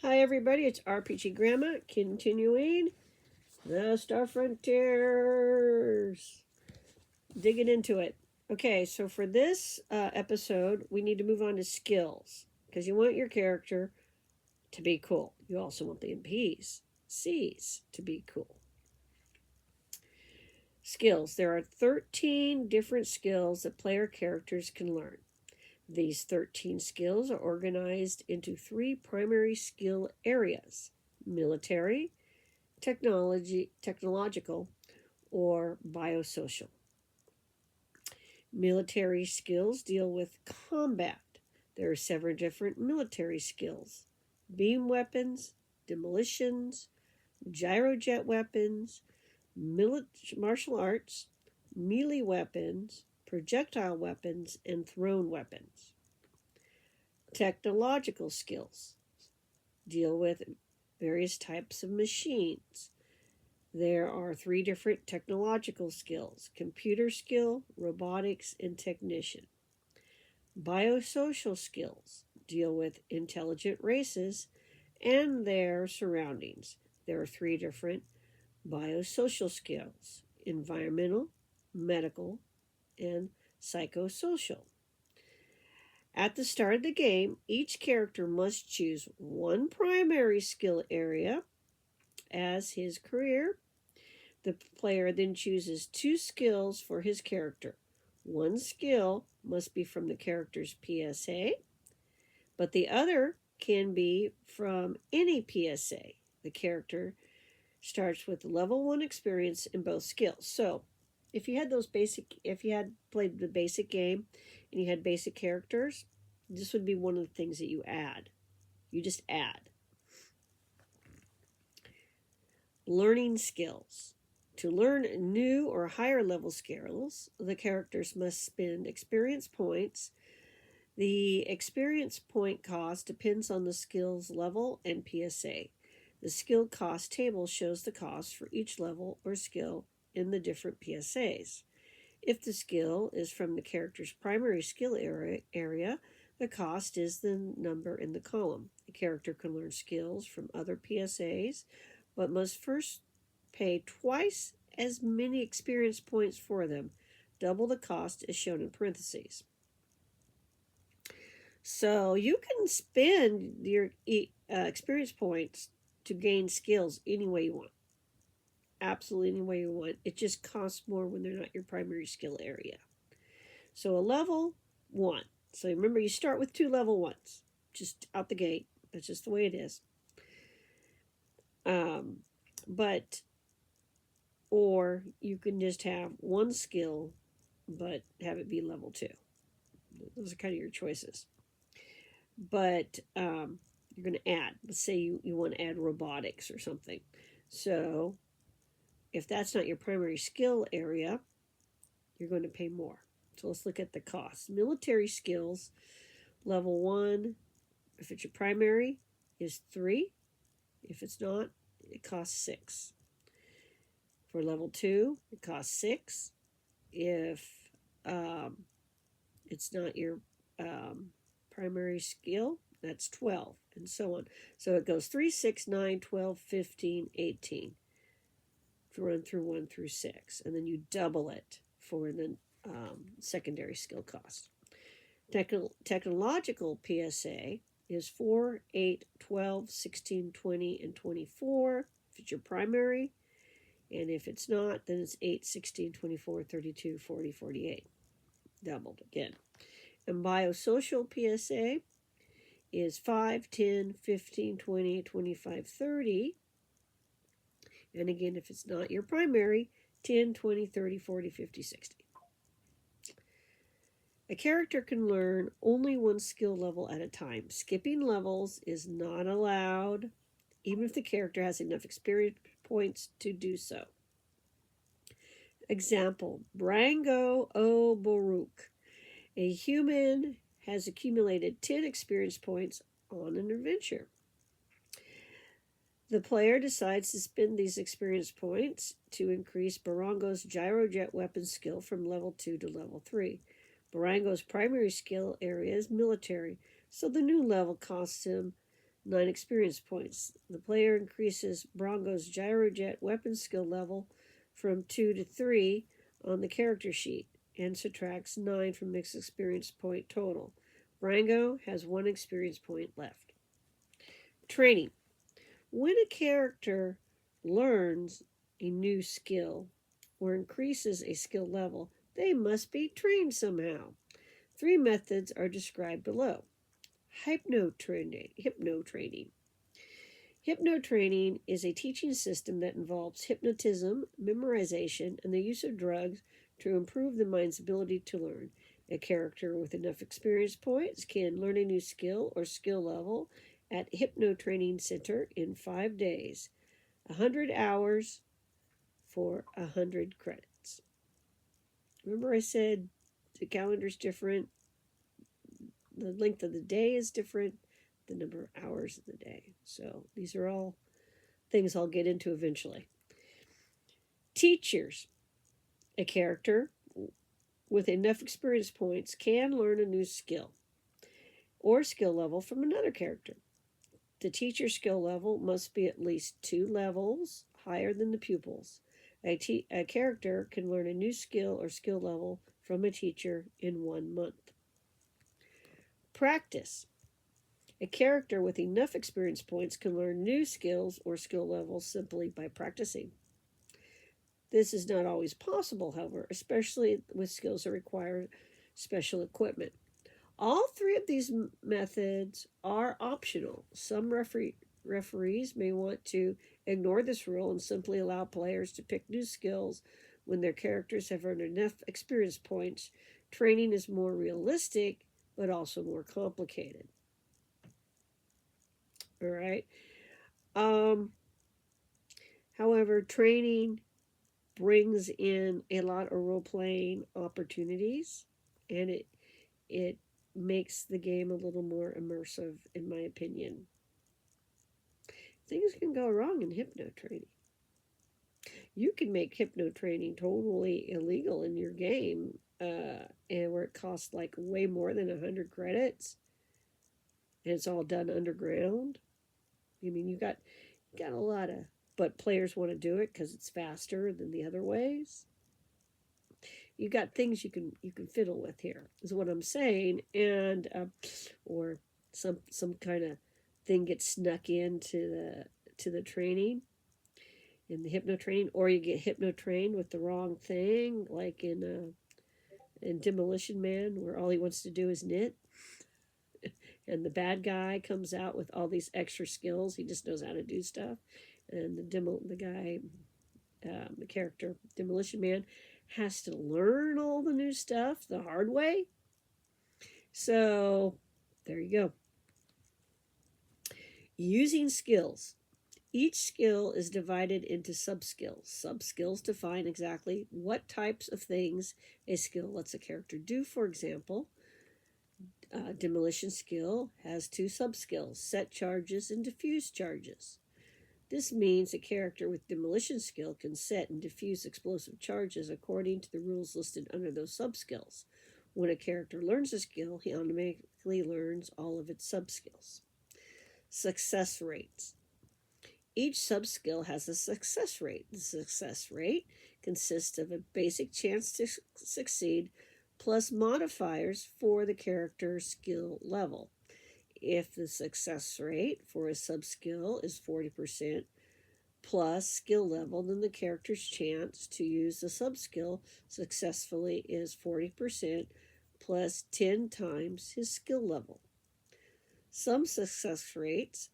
Hi everybody, it's RPG Grandma continuing the Star Frontiers. Digging into it. Okay, so for this episode, we need to move on to skills because you want your character to be cool. You also want the MPs, Cs to be cool. Skills. There are 13 different skills that player characters can learn. These 13 skills are organized into 3 primary skill areas: military, technological, or biosocial. Military skills deal with combat. There are 7 different military skills: beam weapons, demolitions, gyrojet weapons, martial arts, melee weapons, projectile weapons, and thrown weapons. Technological skills deal with various types of machines. There are 3 different technological skills: computer skill, robotics, and technician. Biosocial skills deal with intelligent races and their surroundings. There are 3 different biosocial skills: environmental, medical, and psychosocial. At the start of the game, each character must choose one primary skill area as his career. The player then chooses 2 skills for his character. One skill must be from the character's PSA, but the other can be from any PSA. The character starts with level 1 experience in both skills. So, if you had played the basic game and you had basic characters, this would be one of the things that you add. You just add. Learning skills. To learn new or higher level skills, the characters must spend experience points. The experience point cost depends on the skill's level and PSA. The skill cost table shows the cost for each level or skill in the different PSAs. If the skill is from the character's primary skill area, the cost is the number in the column. The character can learn skills from other PSAs, but must first pay twice as many experience points for them. Double the cost is shown in parentheses. So you can spend your experience points to gain skills any way you want. Absolutely any way you want. It just costs more when they're not your primary skill area. So a level 1. So remember, you start with 2 level 1s. Just out the gate. That's just the way it is. Or you can just have 1 skill, but have it be level 2. Those are kind of your choices. But you're going to add. Let's say you want to add robotics or something. So if that's not your primary skill area, you're going to pay more. So let's look at the cost. Military skills, level 1, if it's your primary, is 3. If it's not, it costs 6. For level 2, it costs 6. If it's not your primary skill, that's 12, and so on. So it goes 3, 6, 9, 12, 15, 18. To run through 1 through 6, and then you double it for the secondary skill cost. Technological PSA is 4, 8, 12, 16, 20, and 24 if it's your primary, and if it's not, then it's 8, 16, 24, 32, 40, 48. Doubled again. And biosocial PSA is 5, 10, 15, 20, 25, 30. And again, if it's not your primary, 10, 20, 30, 40, 50, 60. A character can learn only 1 skill level at a time. Skipping levels is not allowed, even if the character has enough experience points to do so. Example, Brango O. Baruch. A human has accumulated 10 experience points on an adventure. The player decides to spend these experience points to increase Barango's gyrojet weapon skill from level 2 to level 3. Barango's primary skill area is military, so the new level costs him 9 experience points. The player increases Brongo's gyrojet weapon skill level from 2 to 3 on the character sheet and subtracts 9 from its experience point total. Brango has 1 experience point left. Training. When a character learns a new skill or increases a skill level, they must be trained somehow. 3 methods are described below. Hypno-training. Hypno-training is a teaching system that involves hypnotism, memorization, and the use of drugs to improve the mind's ability to learn. A character with enough experience points can learn a new skill or skill level at Hypno-Training Center in 5 days. 100 hours for 100 credits. Remember I said the calendar's different, the length of the day is different, the number of hours of the day. So these are all things I'll get into eventually. Teachers. A character with enough experience points can learn a new skill or skill level from another character. The teacher skill level must be at least 2 levels higher than the pupils. A character can learn a new skill or skill level from a teacher in 1 month. Practice. A character with enough experience points can learn new skills or skill levels simply by practicing. This is not always possible, however, especially with skills that require special equipment. All 3 of these methods are optional. Some referees may want to ignore this rule and simply allow players to pick new skills when their characters have earned enough experience points. Training is more realistic, but also more complicated. All right. However, training brings in a lot of role-playing opportunities, and it makes the game a little more immersive, in my opinion. Things can go wrong in hypno training. You can make hypno training totally illegal in your game, and where it costs like way more than 100 credits, and it's all done underground. I mean, you got a lot of, but players want to do it because it's faster than the other ways. You got things you can fiddle with here, is what I'm saying, and or some kind of thing gets snuck into the training, in the hypno training, or you get hypno trained with the wrong thing, like in Demolition Man, where all he wants to do is knit, and the bad guy comes out with all these extra skills. He just knows how to do stuff, and the character Demolition Man has to learn all the new stuff the hard way. So there you go. Using skills. Each skill is divided into sub-skills. Sub-skills define exactly what types of things a skill lets a character do. For example, demolition skill has 2 sub-skills, set charges and diffuse charges. This means a character with demolition skill can set and diffuse explosive charges according to the rules listed under those sub-skills. When a character learns a skill, he automatically learns all of its sub-skills. Success rates. Each sub-skill has a success rate. The success rate consists of a basic chance to succeed plus modifiers for the character's skill level. If the success rate for a sub-skill is 40% plus skill level, then the character's chance to use the sub-skill successfully is 40% plus 10 times his skill level. Some success rates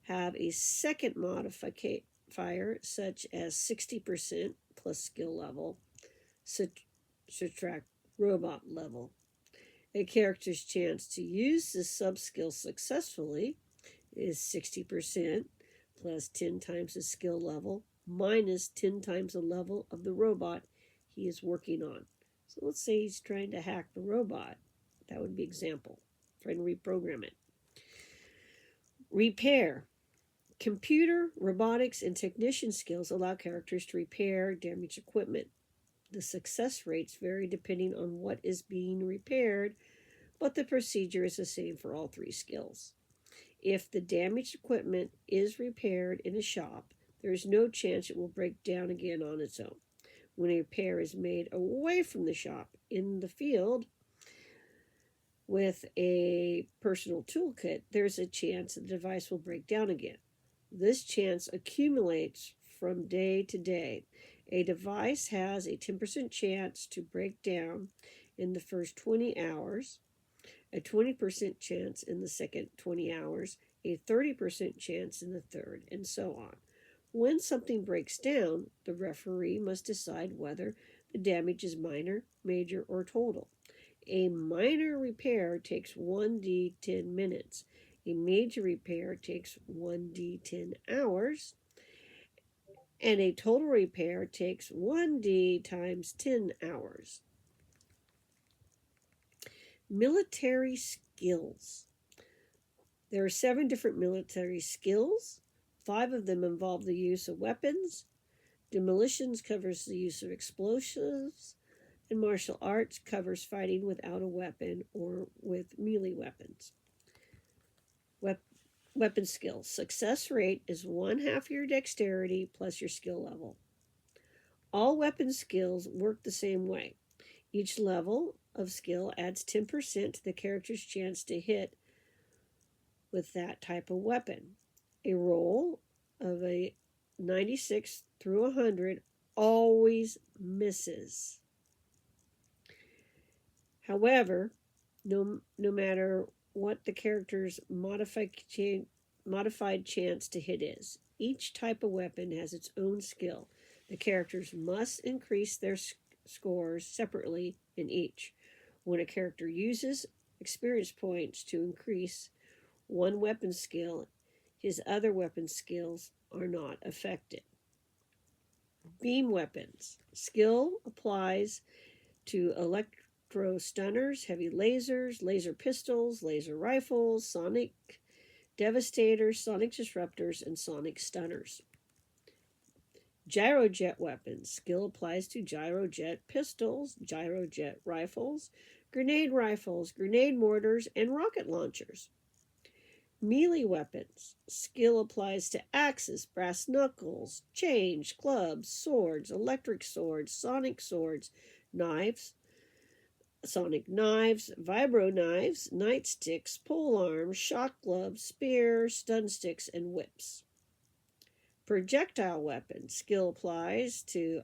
have a second modifier, such as 60% plus skill level, subtract robot level. A character's chance to use the sub-skill successfully is 60% plus 10 times the skill level minus 10 times the level of the robot he is working on. So let's say he's trying to hack the robot. That would be example. Trying to reprogram it. Repair. Computer, robotics, and technician skills allow characters to repair damaged equipment. The success rates vary depending on what is being repaired, but the procedure is the same for all 3 skills. If the damaged equipment is repaired in a shop, there is no chance it will break down again on its own. When a repair is made away from the shop in the field with a personal toolkit, there's a chance the device will break down again. This chance accumulates from day to day. A device has a 10% chance to break down in the first 20 hours, a 20% chance in the second 20 hours, a 30% chance in the third, and so on. When something breaks down, the referee must decide whether the damage is minor, major, or total. A minor repair takes 1d10 minutes. A major repair takes 1d10 hours. And a total repair takes 1d times 10 hours. Military skills. There are 7 different military skills. 5 of them involve the use of weapons. Demolitions covers the use of explosives. And martial arts covers fighting without a weapon or with melee weapons. Weapon skills. Success rate is 1/2 your dexterity plus your skill level. All weapon skills work the same way. Each level of skill adds 10% to the character's chance to hit with that type of weapon. A roll of a 96 through 100 always misses. However, no matter what the character's modified chance to hit is, each type of weapon has its own skill. The characters must increase their scores separately in each. When a character uses experience points to increase one weapon skill, his other weapon skills are not affected. Beam weapons. Skill applies to electro stunners, heavy lasers, laser pistols, laser rifles, sonic devastators, sonic disruptors, and sonic stunners. Gyrojet weapons. Skill applies to gyrojet pistols, gyrojet rifles, grenade mortars, and rocket launchers. Melee weapons. Skill applies to axes, brass knuckles, chains, clubs, swords, electric swords, sonic swords, knives, sonic knives, vibro knives, nightsticks, pole arms, shock gloves, spears, stun sticks, and whips. Projectile weapons. Skill applies to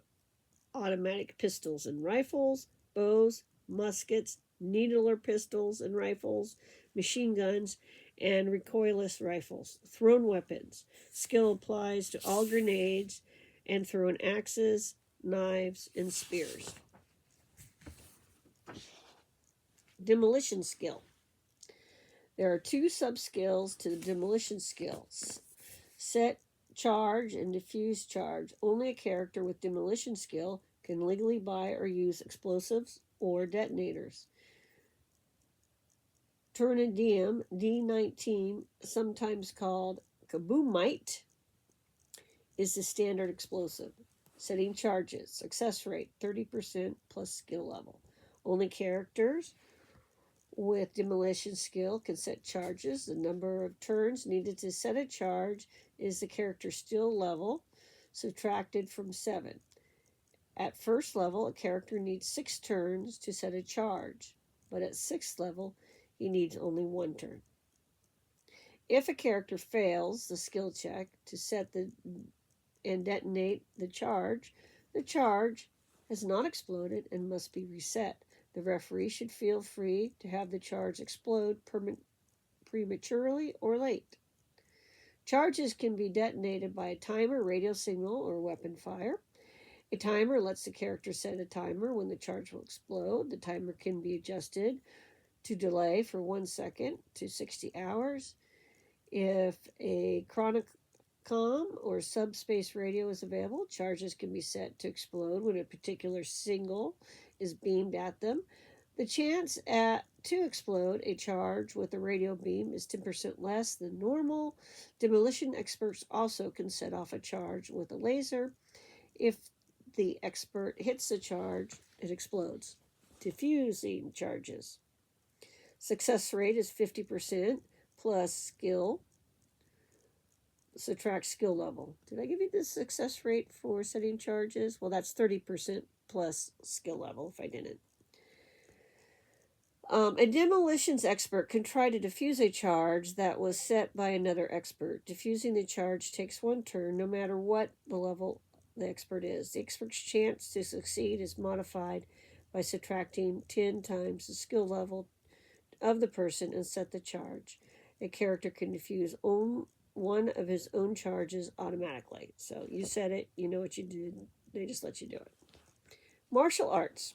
automatic pistols and rifles, bows, muskets, needler pistols and rifles, machine guns, and recoilless rifles. Thrown weapons. Skill applies to all grenades and thrown axes, knives, and spears. Demolition skill. There are 2 sub-skills to the demolition skills. Set charge and diffuse charge. Only a character with demolition skill can legally buy or use explosives or detonators. Turnadium D19, sometimes called kaboomite, is the standard explosive. Setting charges. Success rate 30% plus skill level. Only characters with demolition skill can set charges. The number of turns needed to set a charge is the character's skill level, subtracted from 7. At first level, a character needs 6 turns to set a charge, but at 6th level, he needs only 1 turn. If a character fails the skill check to set and detonate the charge has not exploded and must be reset. The referee should feel free to have the charge explode prematurely or late. Charges can be detonated by a timer, radio signal, or weapon fire. A timer lets the character set a timer when the charge will explode. The timer can be adjusted to delay for 1 second to 60 hours. If a chronicom or subspace radio is available, charges can be set to explode when a particular signal is beamed at them. The chance to explode a charge with a radio beam is 10% less than normal. Demolition experts also can set off a charge with a laser. If the expert hits the charge, it explodes. Diffusing charges. Success rate is 50% plus skill. Subtract skill level. Did I give you the success rate for setting charges? Well, that's 30% plus skill level if I didn't. A demolitions expert can try to defuse a charge that was set by another expert. Diffusing the charge takes one turn, no matter what the level the expert is. The expert's chance to succeed is modified by subtracting 10 times the skill level of the person and set the charge. A character can defuse one of his own charges automatically. So you said it, you know what you did, they just let you do it. Martial arts.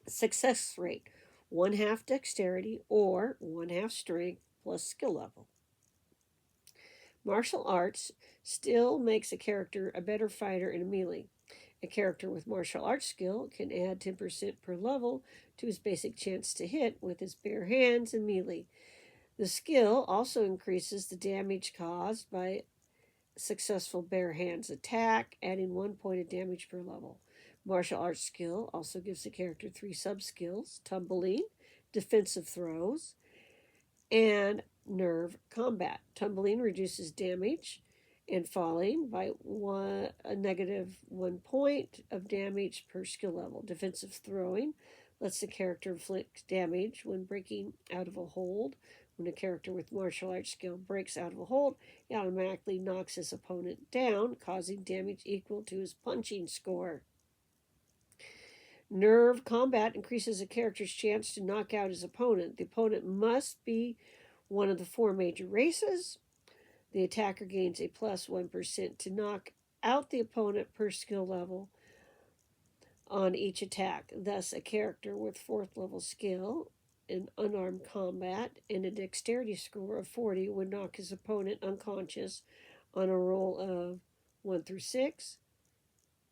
Success rate: 1/2 dexterity or 1/2 strength plus skill level. Martial arts still makes a character a better fighter in a melee. A character with martial arts skill can add 10% per level to his basic chance to hit with his bare hands and melee. The skill also increases the damage caused by successful bare hands attack, adding 1 point of damage per level. Martial arts skill also gives the character 3 sub-skills: tumbling, defensive throws, and nerve combat. Tumbling reduces damage and falling by a negative 1 point of damage per skill level. Defensive throwing lets the character inflict damage when breaking out of a hold. When a character with martial arts skill breaks out of a hold, he automatically knocks his opponent down, causing damage equal to his punching score. Nerve combat increases a character's chance to knock out his opponent. The opponent must be one of the 4 major races. The attacker gains a plus 1% to knock out the opponent per skill level on each attack. Thus, a character with 4th level skill in unarmed combat and a dexterity score of 40 would knock his opponent unconscious on a roll of 1 through 6,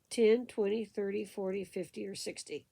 10, 20, 30, 40, 50, or 60.